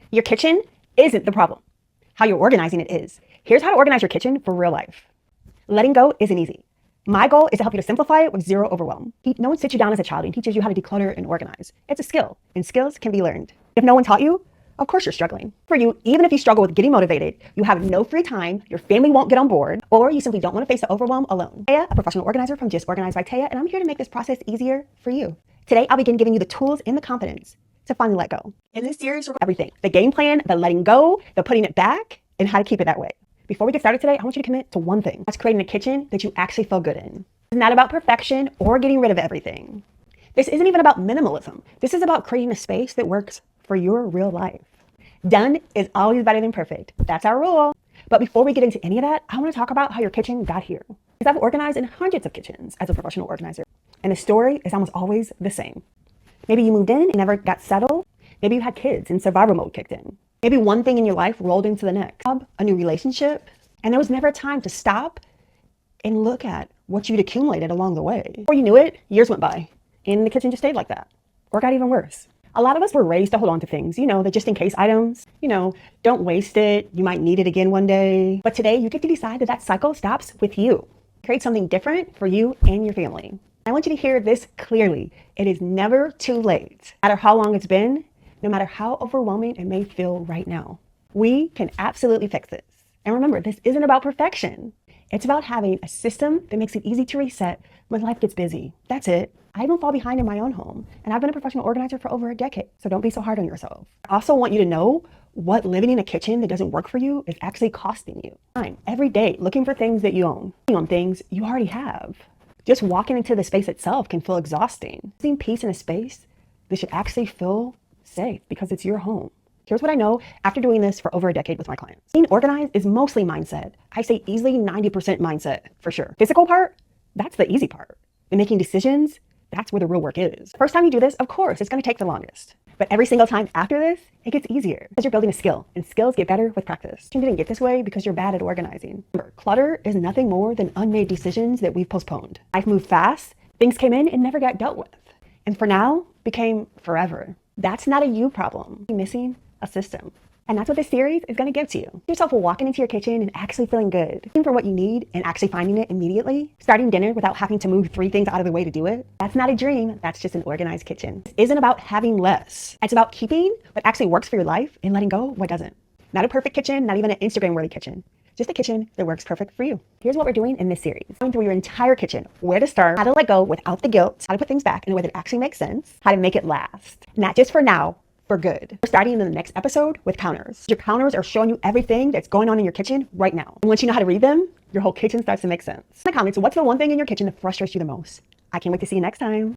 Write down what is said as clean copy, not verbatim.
Your kitchen isn't the problem. How you're organizing it is. Here's how to organize your kitchen for real life. Letting go isn't easy. My goal is to help you to simplify it with zero overwhelm. No one sits you down as a child and teaches you how to declutter and organize. It's a skill, and skills can be learned. If no one taught you, of course you're struggling. For you, even if you struggle with getting motivated, you have no free time, your family won't get on board, or you simply don't want to face the overwhelm alone. Taya, a professional organizer from Just Organized by Taya, and I'm here to make this process easier for you. Today, I'll begin giving you the tools and the confidence to finally let go. In this series, we're everything. The game plan, the letting go, the putting it back, and how to keep it that way. Before we get started today, I want you to commit to one thing. That's creating a kitchen that you actually feel good in. It's not about perfection or getting rid of everything. This isn't even about minimalism. This is about creating a space that works for your real life. Done is always better than perfect. That's our rule. But before we get into any of that, I want to talk about how your kitchen got here. Because I've organized in hundreds of kitchens as a professional organizer. And the story is almost always the same. Maybe you moved in and never got settled. Maybe you had kids and survival mode kicked in. Maybe one thing in your life rolled into the next. A new relationship. And there was never a time to stop and look at what you'd accumulated along the way. Before you knew it, years went by and the kitchen just stayed like that or got even worse. A lot of us were raised to hold on to things, the just in case items, don't waste it. You might need it again one day. But today you get to decide that cycle stops with you. Create something different for you and your family. I want you to hear this clearly. It is never too late. No matter how long it's been, no matter how overwhelming it may feel right now, we can absolutely fix this. And remember, this isn't about perfection. It's about having a system that makes it easy to reset when life gets busy. That's it. I don't fall behind in my own home. And I've been a professional organizer for over a decade. So don't be so hard on yourself. I also want you to know what living in a kitchen that doesn't work for you is actually costing you. Time every day looking for things that you own, on things you already have. Just walking into the space itself can feel exhausting. Seeing peace in a space that should actually feel safe because it's your home. Here's what I know after doing this for over a decade with my clients. Being organized is mostly mindset. I say easily 90% mindset for sure. Physical part, that's the easy part. And making decisions, that's where the real work is. First time you do this, of course, it's going to take the longest. But every single time after this, it gets easier because you're building a skill and skills get better with practice. You didn't get this way because you're bad at organizing. Remember, clutter is nothing more than unmade decisions that we've postponed. Life moved fast, things came in and never got dealt with. And for now, became forever. That's not a you problem. You're missing a system. And that's what this series is going to give to you. Yourself walking into your kitchen and actually feeling good. Looking for what you need and actually finding it immediately. Starting dinner without having to move 3 things out of the way to do it. That's not a dream. That's just an organized kitchen. This isn't about having less. It's about keeping what actually works for your life and letting go what doesn't. Not a perfect kitchen, not even an Instagram-worthy kitchen. Just a kitchen that works perfect for you. Here's what we're doing in this series. Going through your entire kitchen, where to start, how to let go without the guilt, how to put things back in a way that actually makes sense, how to make it last. Not just for now, for good. We're starting in the next episode with counters. Your counters are showing you everything that's going on in your kitchen right now. And once you know how to read them, your whole kitchen starts to make sense. In the comments, what's the one thing in your kitchen that frustrates you the most? I can't wait to see you next time.